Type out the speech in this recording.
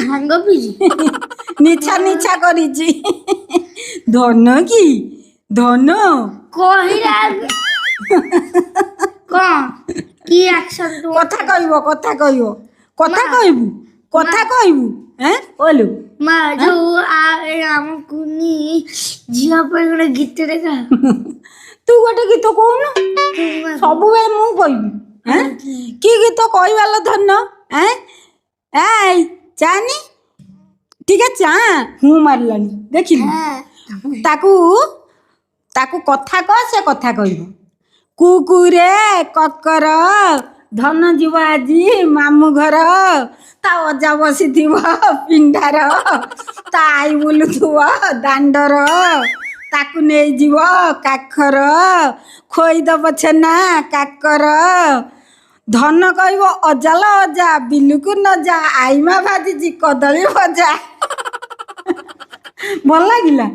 ভাঙ্গ PG নিছা নিছা করিছি ধন কি ধন কহিরা কম কি অ্যাকশন কথা কইব কথা কইব কথা কইবু কথা কইবু হ্যাঁ ওলু মা ଯୋଉ ଆମକୁନି ଝିଅ ପାଇଁ ଗୋଟେ ଗୀତ ଦେଖା ତୁ ଗୋଟେ ଗୀତ କହୁନୁ ସବୁବେଳେ ମୁଁ କହିବି হ্যাঁ কি গীত কইবালো ধন্য হ্যাঁ এই জানি ঠিক আছে হুঁ মারিলানি দেখিলি তাকু তাকু কথা কହ ସେ କଥା କହିବ କୁକୁରେ କକର ଧନ ଯିବ ଆଜି ମାମୁଁ ଘର ତା ଅଜା ବସିଥିବ ପିଣ୍ଡାର ତା ଆଈ ବୁଲୁଥିବ ଦାଣ୍ଡର ତାକୁ ନେଇଯିବ କାଖର ଖୋଇଦବ ଛେନା କାକର ଧନ କହିବ ଅଜାଲ ଅଜା ବିଲୁକୁ ନ ଯା ଆଇମା ଭାଜିଛି କଦଳୀ ଭଜା ଭଲ ଲାଗିଲା।